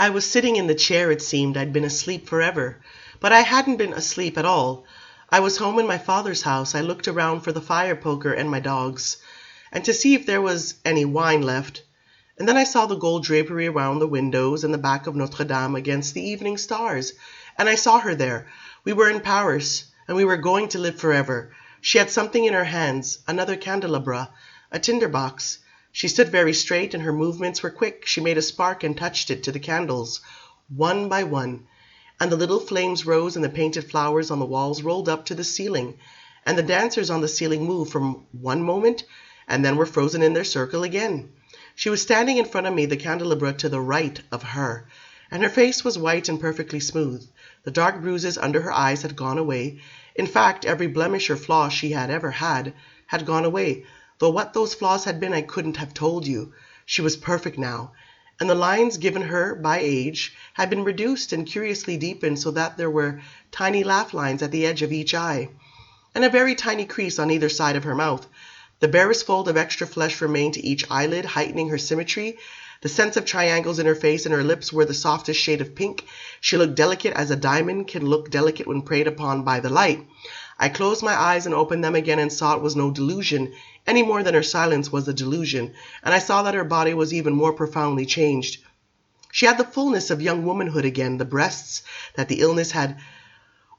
I was sitting in the chair. It seemed I'd been asleep forever. But I hadn't been asleep at all. I was home in my father's house. I looked around for the fire poker and my dogs, and to see if there was any wine left. And then I saw the gold drapery around the windows and the back of Notre Dame against the evening stars. And I saw her there. We were in Paris, and we were going to live forever. She had something in her hands, another candelabra, a tinderbox. She stood very straight, and her movements were quick. She made a spark and touched it to the candles, one by one. And the little flames rose, and the painted flowers on the walls rolled up to the ceiling. And the dancers on the ceiling moved from one moment, and then were frozen in their circle again. She was standing in front of me, the candelabra to the right of her, and her face was white and perfectly smooth. The dark bruises under her eyes had gone away. In fact, every blemish or flaw she had ever had gone away, though what those flaws had been I couldn't have told you. She was perfect now, and the lines given her by age had been reduced and curiously deepened so that there were tiny laugh lines at the edge of each eye, and a very tiny crease on either side of her mouth. The barest fold of extra flesh remained to each eyelid, heightening her symmetry. The sense of triangles in her face and her lips were the softest shade of pink. She looked delicate as a diamond can look delicate when preyed upon by the light. I closed my eyes and opened them again and saw it was no delusion, any more than her silence was a delusion, and I saw that her body was even more profoundly changed. She had the fullness of young womanhood again, the breasts that the illness had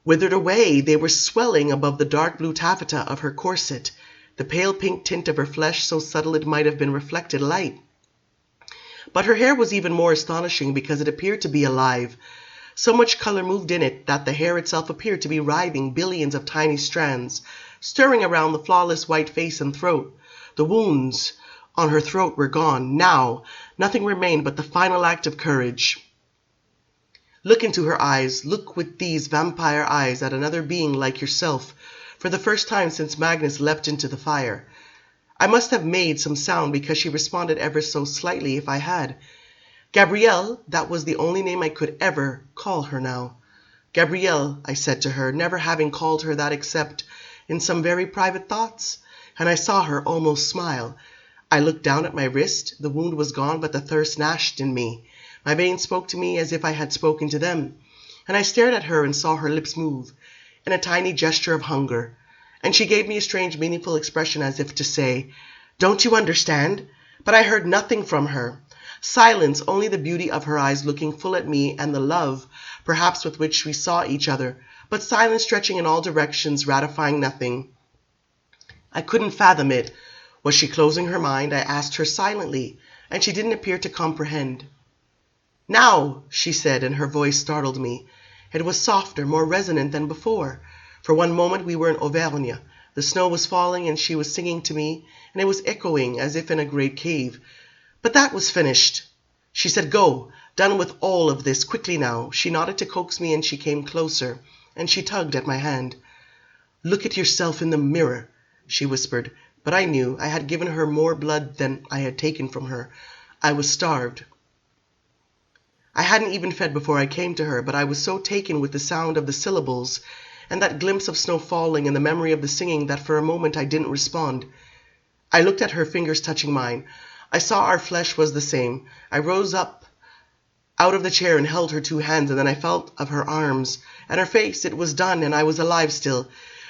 withered away. They were swelling above the dark blue taffeta of her corset, the pale pink tint of her flesh so subtle it might have been reflected light. But her hair was even more astonishing because it appeared to be alive. So much color moved in it that the hair itself appeared to be writhing billions of tiny strands, stirring around the flawless white face and throat. The wounds on her throat were gone. Now, nothing remained but the final act of courage. Look into her eyes. Look with these vampire eyes at another being like yourself, for the first time since Magnus leapt into the fire. I must have made some sound because she responded ever so slightly if I had. Gabrielle, that was the only name I could ever call her now. Gabrielle, I said to her, never having called her that except in some very private thoughts, and I saw her almost smile. I looked down at my wrist. The wound was gone, but the thirst gnashed in me. My veins spoke to me as if I had spoken to them, and I stared at her and saw her lips move in a tiny gesture of hunger. And she gave me a strange, meaningful expression as if to say, "Don't you understand?" But I heard nothing from her. Silence, only the beauty of her eyes looking full at me and the love, perhaps, with which we saw each other, but silence stretching in all directions, ratifying nothing. I couldn't fathom it. Was she closing her mind? I asked her silently, and she didn't appear to comprehend. "Now," she said, and her voice startled me. It was softer, more resonant than before. For one moment we were in Auvergne. The snow was falling and she was singing to me, and it was echoing as if in a great cave. But that was finished. She said, "Go, done with all of this, quickly now." She nodded to coax me and she came closer, and she tugged at my hand. "Look at yourself in the mirror," she whispered, but I knew I had given her more blood than I had taken from her. I was starved. I hadn't even fed before I came to her, but I was so taken with the sound of the syllables and that glimpse of snow falling and the memory of the singing that for a moment I didn't respond. I looked at her fingers touching mine. I saw our flesh was the same. I rose up out of the chair and held her two hands, and then I felt of her arms and her face. It was done, and I was alive still.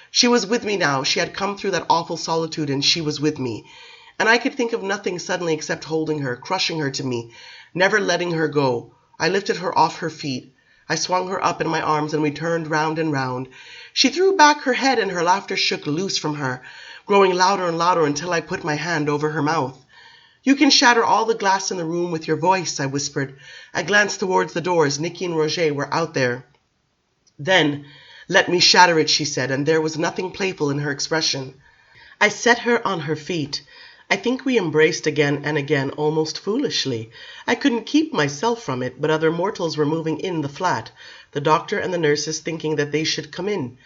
She was with me now. She had come through that awful solitude, and she was with me. And I could think of nothing suddenly except holding her, crushing her to me, never letting her go. I lifted her off her feet. I swung her up in my arms, and we turned round and round. She threw back her head, and her laughter shook loose from her, growing louder and louder until I put my hand over her mouth. "You can shatter all the glass in the room with your voice," I whispered. I glanced towards the doors. Nicky and Roger were out there. "Then let me shatter it," she said, and there was nothing playful in her expression. I set her on her feet. I think we embraced again and again, almost foolishly. I couldn't keep myself from it, but other mortals were moving in the flat, the doctor and the nurses thinking that they should come in.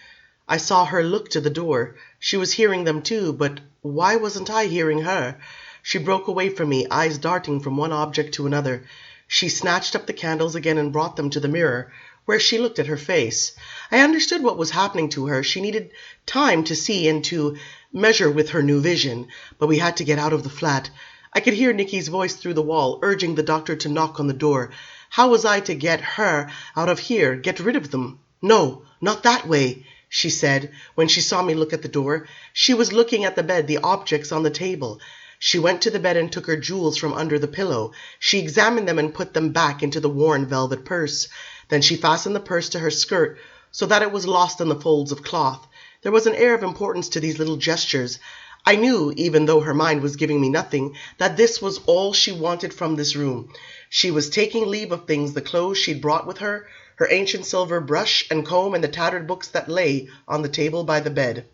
I saw her look to the door. She was hearing them too, but why wasn't I hearing her? She broke away from me, eyes darting from one object to another. She snatched up the candles again and brought them to the mirror, where she looked at her face. I understood what was happening to her. She needed time to see and to measure with her new vision, but we had to get out of the flat. I could hear Nicky's voice through the wall, urging the doctor to knock on the door. How was I to get her out of here, get rid of them? No, not that way, she said, when she saw me look at the door. She was looking at the bed, the objects on the table. She went to the bed and took her jewels from under the pillow. She examined them and put them back into the worn velvet purse. Then she fastened the purse to her skirt so that it was lost in the folds of cloth. There was an air of importance to these little gestures. I knew, even though her mind was giving me nothing, that this was all she wanted from this room. She was taking leave of things, the clothes she'd brought with her, her ancient silver brush and comb, and the tattered books that lay on the table by the bed.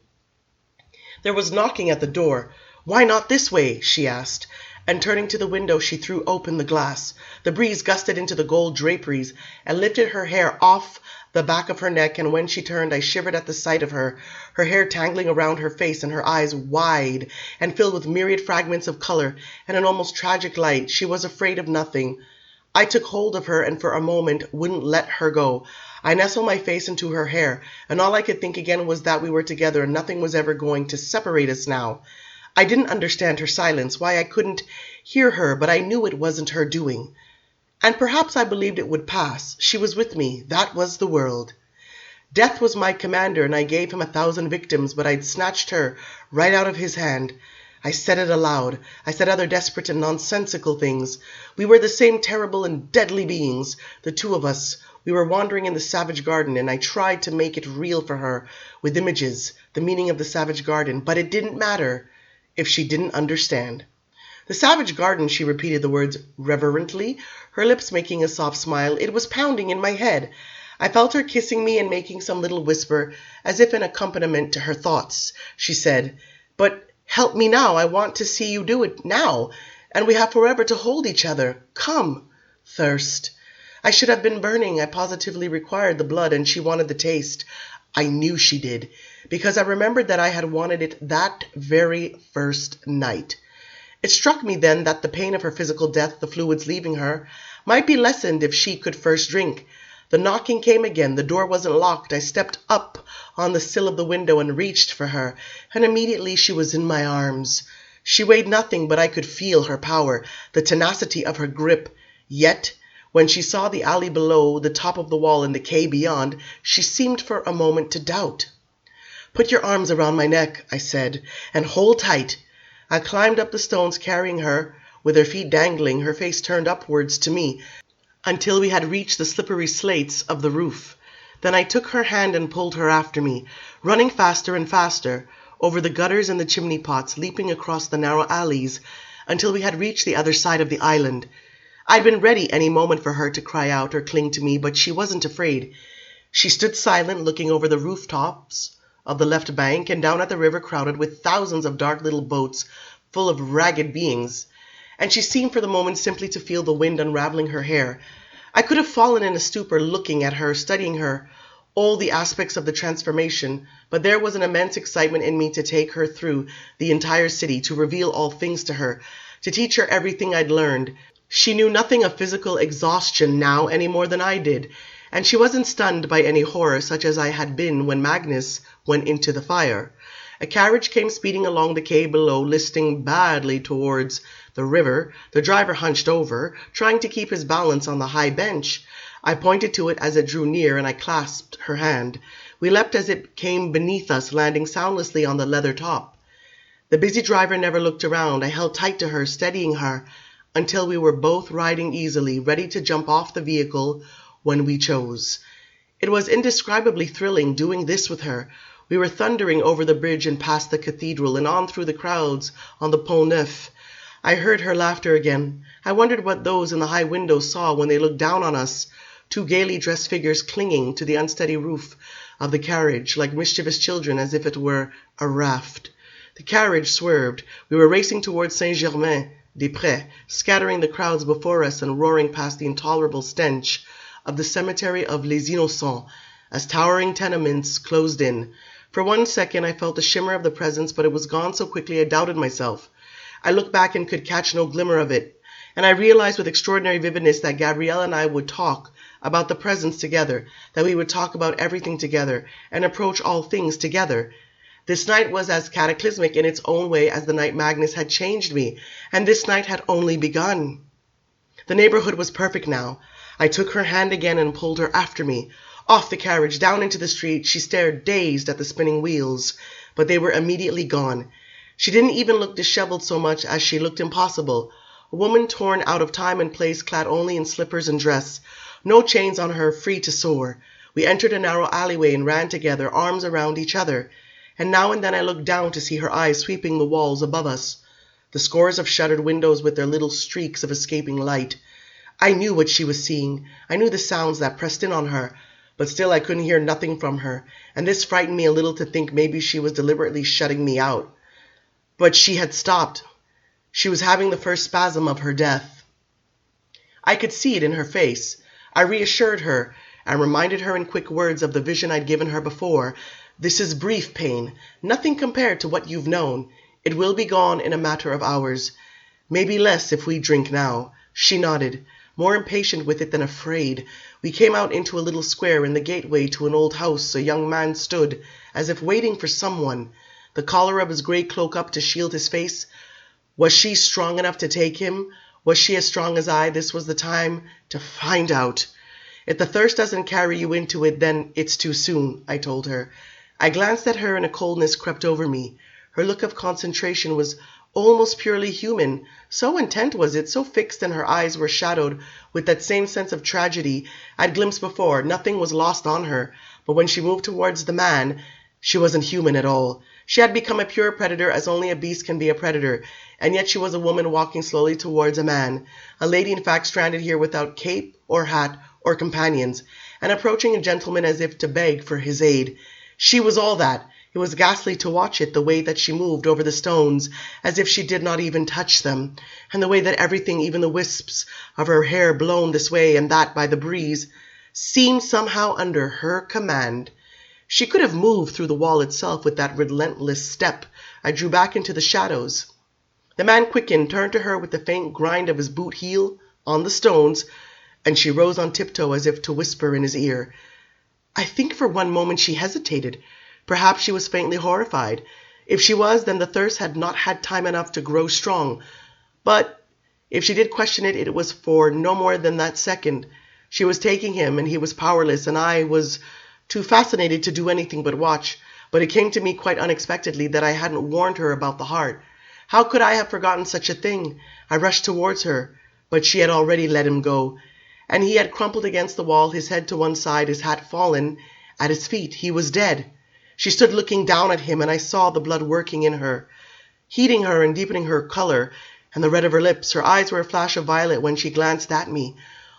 There was knocking at the door. "Why not this way?" she asked, and turning to the window she threw open the glass. The breeze gusted into the gold draperies and lifted her hair off the back of her neck, and when she turned I shivered at the sight of her hair tangling around her face and her eyes wide and filled with myriad fragments of color and an almost tragic light. She was afraid of nothing. I took hold of her and for a moment wouldn't let her go. I nestled my face into her hair, and all I could think again was that we were together and nothing was ever going to separate us now. I didn't understand her silence, why I couldn't hear her, but I knew it wasn't her doing. And perhaps I believed it would pass. She was with me. That was the world. Death was my commander, and I gave him 1,000 victims, but I'd snatched her right out of his hand. I said it aloud. I said other desperate and nonsensical things. We were the same terrible and deadly beings, the two of us. We were wandering in the savage garden, and I tried to make it real for her, with images, the meaning of the savage garden, but it didn't matter if she didn't understand. The savage garden, she repeated the words reverently, her lips making a soft smile. It was pounding in my head. I felt her kissing me and making some little whisper, as if in accompaniment to her thoughts. She said, "But help me now. I want to see you do it now, and we have forever to hold each other. Come." Thirst. I should have been burning. I positively required the blood, and she wanted the taste. I knew she did, because I remembered that I had wanted it that very first night. It struck me then that the pain of her physical death, the fluids leaving her, might be lessened if she could first drink. The knocking came again. The door wasn't locked. I stepped up on the sill of the window and reached for her, and immediately she was in my arms. She weighed nothing, but I could feel her power, the tenacity of her grip. Yet, when she saw the alley below, the top of the wall, and the quay beyond, she seemed for a moment to doubt. "Put your arms around my neck," I said, "and hold tight." I climbed up the stones carrying her, with her feet dangling, her face turned upwards to me, until we had reached the slippery slates of the roof. Then I took her hand and pulled her after me, running faster and faster, over the gutters and the chimney pots, leaping across the narrow alleys, until we had reached the other side of the island. I'd been ready any moment for her to cry out or cling to me, but she wasn't afraid. She stood silent, looking over the rooftops of the left bank and down at the river crowded with thousands of dark little boats full of ragged beings, and she seemed for the moment simply to feel the wind unraveling her hair. I could have fallen in a stupor looking at her, studying her, all the aspects of the transformation, but there was an immense excitement in me to take her through the entire city, to reveal all things to her, to teach her everything I'd learned. She knew nothing of physical exhaustion now any more than I did, and she wasn't stunned by any horror such as I had been when Magnus went into the fire. A carriage came speeding along the quay below, listing badly towards the river, the driver hunched over, trying to keep his balance on the high bench. I pointed to it as it drew near, and I clasped her hand. We leapt as it came beneath us, landing soundlessly on the leather top. The busy driver never looked around. I held tight to her, steadying her, until we were both riding easily, ready to jump off the vehicle when we chose. It was indescribably thrilling doing this with her. We were thundering over the bridge and past the cathedral and on through the crowds on the Pont Neuf. I heard her laughter again. I wondered what those in the high windows saw when they looked down on us, two gaily dressed figures clinging to the unsteady roof of the carriage like mischievous children, as if it were a raft. The carriage swerved. We were racing towards Saint-Germain-des-Prés, scattering the crowds before us and roaring past the intolerable stench of the cemetery of Les Innocents as towering tenements closed in. For 1 second I felt the shimmer of the presence, but it was gone so quickly I doubted myself. I looked back and could catch no glimmer of it, and I realized with extraordinary vividness that Gabrielle and I would talk about the presence together, that we would talk about everything together, and approach all things together. This night was as cataclysmic in its own way as the night Magnus had changed me, and this night had only begun. The neighborhood was perfect now. I took her hand again and pulled her after me. Off the carriage, down into the street, she stared dazed at the spinning wheels, but they were immediately gone. She didn't even look disheveled so much as she looked impossible. A woman torn out of time and place, clad only in slippers and dress. No chains on her, free to soar. We entered a narrow alleyway and ran together, arms around each other. And now and then I looked down to see her eyes sweeping the walls above us, the scores of shuttered windows with their little streaks of escaping light. I knew what she was seeing. I knew the sounds that pressed in on her, but still I couldn't hear nothing from her, and this frightened me a little to think maybe she was deliberately shutting me out. But she had stopped. She was having the first spasm of her death. I could see it in her face. I reassured her and reminded her in quick words of the vision I'd given her before. This is brief pain, nothing compared to what you've known. It will be gone in a matter of hours. Maybe less if we drink now. She nodded, more impatient with it than afraid. We came out into a little square. In the gateway to an old house a young man stood, as if waiting for someone, the collar of his grey cloak up to shield his face. Was she strong enough to take him? Was she as strong as I? This was the time to find out. If the thirst doesn't carry you into it, then it's too soon, I told her. I glanced at her and a coldness crept over me. Her look of concentration was almost purely human. So intent was it, so fixed, and her eyes were shadowed with that same sense of tragedy I'd glimpsed before. Nothing was lost on her, but when she moved towards the man, she wasn't human at all. She had become a pure predator, as only a beast can be a predator, and yet she was a woman walking slowly towards a man, a lady in fact stranded here without cape or hat or companions, and approaching a gentleman as if to beg for his aid. She was all that. It was ghastly to watch it, the way that she moved over the stones, as if she did not even touch them, and the way that everything, even the wisps of her hair blown this way and that by the breeze, seemed somehow under her command. She could have moved through the wall itself with that relentless step. I drew back into the shadows. The man quickened, turned to her with the faint grind of his boot heel on the stones, and she rose on tiptoe as if to whisper in his ear. I think for one moment she hesitated. Perhaps she was faintly horrified. If she was, then the thirst had not had time enough to grow strong. But if she did question it, it was for no more than that second. She was taking him, and he was powerless, and I was too fascinated to do anything but watch. But it came to me quite unexpectedly that I hadn't warned her about the heart. How could I have forgotten such a thing? I rushed towards her, but she had already let him go, and he had crumpled against the wall, his head to one side, his hat fallen at his feet. He was dead. She stood looking down at him, and I saw the blood working in her, heating her and deepening her color and the red of her lips. Her eyes were a flash of violet when she glanced at me,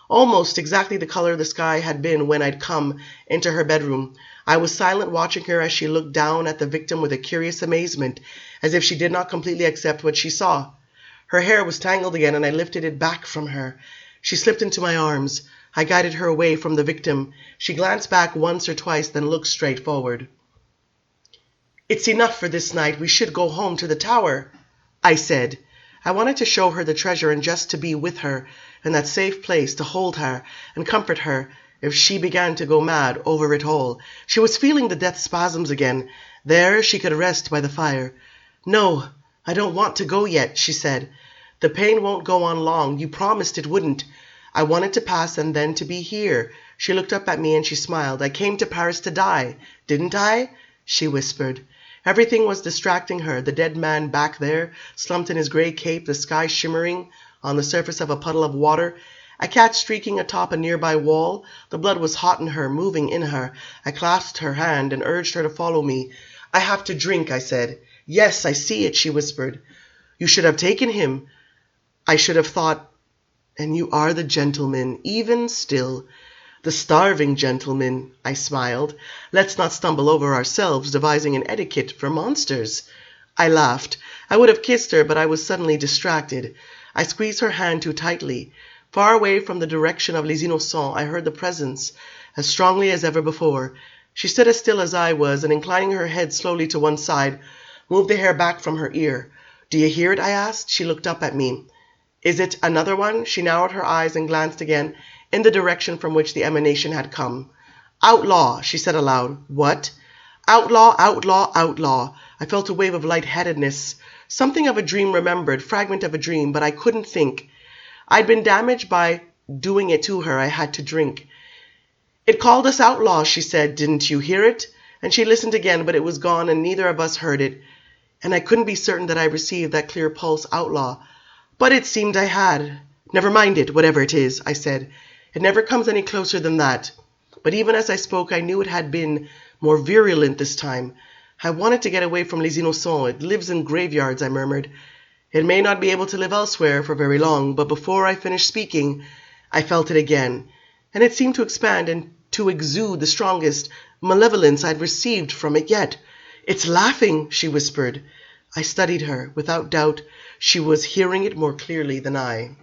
almost exactly the color the sky had been when I'd come into her bedroom. I was silent, watching her as she looked down at the victim with a curious amazement, as if she did not completely accept what she saw. Her hair was tangled again, and I lifted it back from her. She slipped into my arms. I guided her away from the victim. She glanced back once or twice, then looked straight forward. It's enough for this night. We should go home to the tower, I said. I wanted to show her the treasure and just to be with her in that safe place, to hold her and comfort her if she began to go mad over it all. She was feeling the death spasms again. There she could rest by the fire. No, I don't want to go yet, she said. The pain won't go on long. You promised it wouldn't. I wanted to pass and then to be here. She looked up at me and she smiled. I came to Paris to die, didn't I? She whispered. Everything was distracting her. The dead man back there, slumped in his grey cape, the sky shimmering on the surface of a puddle of water, a cat streaking atop a nearby wall. The blood was hot in her, moving in her. I clasped her hand and urged her to follow me. I have to drink, I said. Yes, I see it, she whispered. You should have taken him. I should have thought. And you are the gentleman, even still. The starving gentleman, I smiled. Let's not stumble over ourselves, devising an etiquette for monsters. I laughed. I would have kissed her, but I was suddenly distracted. I squeezed her hand too tightly. Far away from the direction of Les Innocents, I heard the presence as strongly as ever before. She stood as still as I was, and inclining her head slowly to one side, moved the hair back from her ear. Do you hear it? I asked. She looked up at me. Is it another one? She narrowed her eyes and glanced again in the direction from which the emanation had come. Outlaw, she said aloud. What? Outlaw, outlaw, outlaw. I felt a wave of lightheadedness. Something of a dream remembered, fragment of a dream, but I couldn't think. I'd been damaged by doing it to her, I had to drink. "It called us outlaws," she said. "Didn't you hear it?" And she listened again, but it was gone and neither of us heard it. And I couldn't be certain that I received that clear pulse outlaw. But it seemed I had. "Never mind it, whatever it is," I said. "It never comes any closer than that." But even as I spoke, I knew it had been more virulent this time. "I wanted to get away from Les Innocents. It lives in graveyards," I murmured. "It may not be able to live elsewhere for very long," but before I finished speaking, I felt it again, and it seemed to expand and to exude the strongest malevolence I'd received from it yet. "It's laughing," she whispered. I studied her. Without doubt, she was hearing it more clearly than I.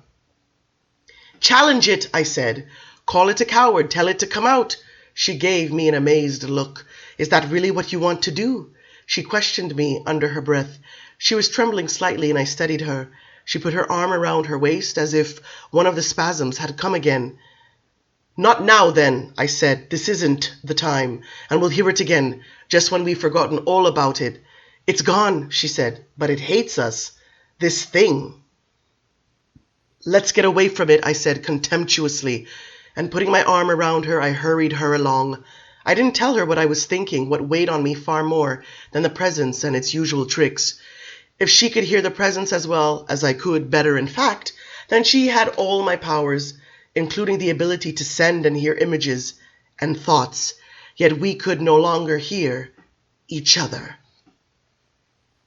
"Challenge it," I said. "Call it a coward. Tell it to come out." She gave me an amazed look. "Is that really what you want to do?" She questioned me under her breath. She was trembling slightly, and I studied her. She put her arm around her waist as if one of the spasms had come again. "Not now, then," I said. "This isn't the time, and we'll hear it again, just when we've forgotten all about it." "It's gone," she said, "but it hates us. This thing." "Let's get away from it," I said contemptuously, and putting my arm around her, I hurried her along. I didn't tell her what I was thinking, what weighed on me far more than the presence and its usual tricks. If she could hear the presence as well as I could, better in fact, then she had all my powers, including the ability to send and hear images and thoughts. Yet we could no longer hear each other.